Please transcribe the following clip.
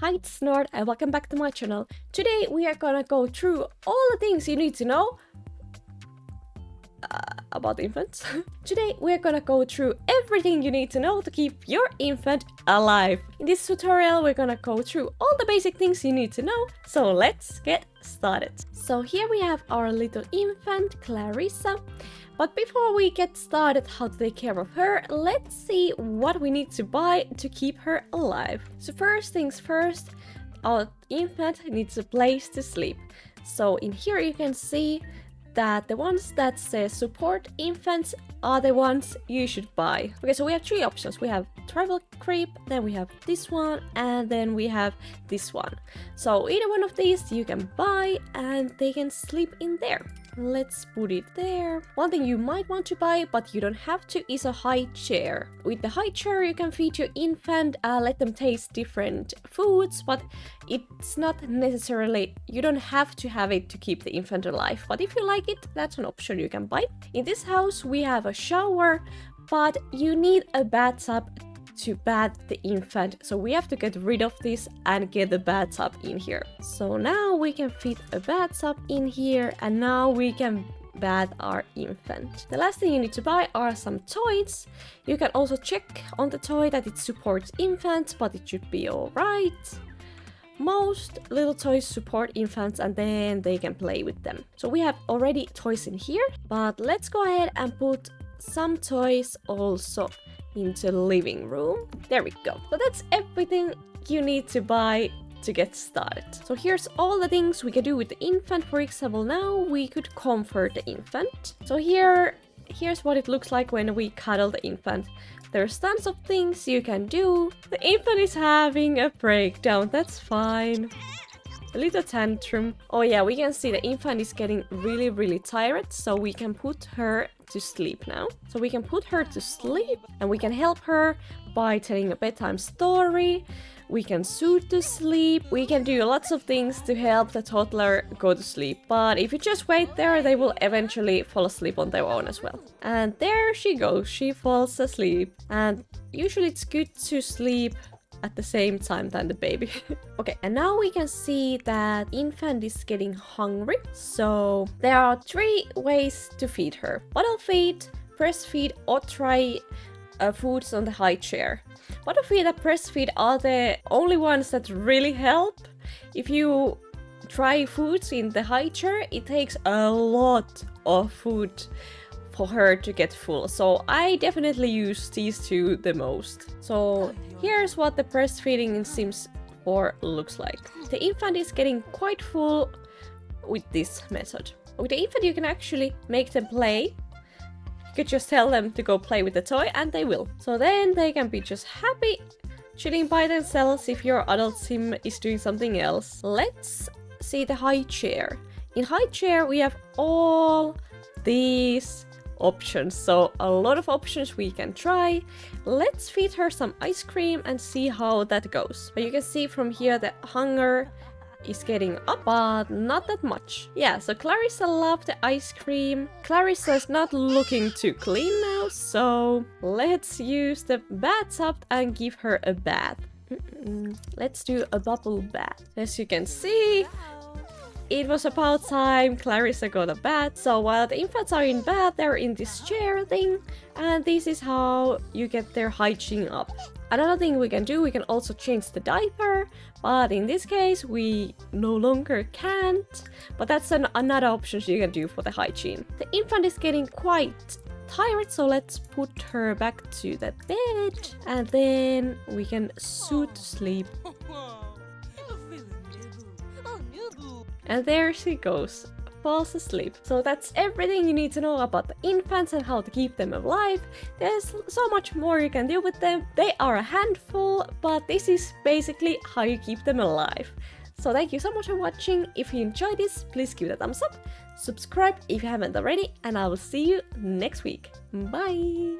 Hi, it's Nord and welcome back to my channel. Today we are gonna go through all the things you need to know about infants. Today we're gonna go through everything you need to know to keep your infant alive. In this tutorial we're gonna go through all the basic things you need to know, so let's get started. So here we have our little infant, Clarissa. But before we get started how to take care of her, let's see what we need to buy to keep her alive. So first things first, our infant needs a place to sleep. So in here you can see that the ones that say support infants are the ones you should buy. Okay, so we have three options. We have travel crib, then we have this one, and then we have this one. So either one of these you can buy and they can sleep in there. Let's put it there. One thing you might want to buy, but you don't have to, is a high chair. With the high chair you can feed your infant, let them taste different foods, but it's not necessarily, you don't have to have it to keep the infant alive. But if you like it, that's an option you can buy. In this house we have a shower, but you need a bathtub to bath the infant, so we have to get rid of this and get the bathtub in here. So now we can fit a bathtub in here, and now we can bath our infant. The last thing you need to buy are some toys. You can also check on the toy that it supports infants, but it should be alright. Most little toys support infants and then they can play with them. So we have already toys in here, but let's go ahead and put some toys also into the living room. There we go. So that's everything you need to buy to get started. So here's all the things we can do with the infant. For example, now we could comfort the infant. So here's what it looks like when we cuddle the infant. There's tons of things you can do. The infant is having a breakdown, that's fine. A little tantrum. Oh yeah, we can see the infant is getting really tired, so we can put her to sleep now. So we can put her to sleep and we can help her by telling a bedtime story. We can soothe to sleep. We can do lots of things to help the toddler go to sleep. But if you just wait there, they will eventually fall asleep on their own as well. And there she goes, she falls asleep. And usually it's good to sleep at the same time than the baby. Okay, and now we can see that infant is getting hungry. So there are three ways to feed her: bottle feed, breastfeed, or try foods on the high chair. Bottle feed and breastfeed are the only ones that really help. If you try foods in the high chair, it takes a lot of food for her to get full. So I definitely use these two the most. So here's what the breastfeeding in Sims 4 looks like. The infant is getting quite full with this method. With the infant you can actually make them play. You could just tell them to go play with the toy and they will. So then they can be just happy chilling by themselves if your adult Sim is doing something else. Let's see the high chair. In high chair we have all these options, so a lot of options we can try. Let's feed her some ice cream and see how that goes. But you can see from here the hunger is getting up, but not that much. Yeah, so Clarissa loved the ice cream. Clarissa is not looking too clean now, so let's use the bathtub and give her a bath. Let's do a bubble bath. As you can see, it was about time Clarissa got a bath. So while the infants are in bath, they're in this chair thing, and this is how you get their hygiene up. Another thing we can do, we can also change the diaper, but in this case we no longer can't. But that's another option you can do for the hygiene. The infant is getting quite tired, so let's put her back to the bed, and then we can soothe to sleep. And there she goes, falls asleep. So that's everything you need to know about the infants and how to keep them alive. There's so much more you can do with them. They are a handful, but this is basically how you keep them alive. So thank you so much for watching. If you enjoyed this, please give it a thumbs up. Subscribe if you haven't already, and I will see you next week. Bye!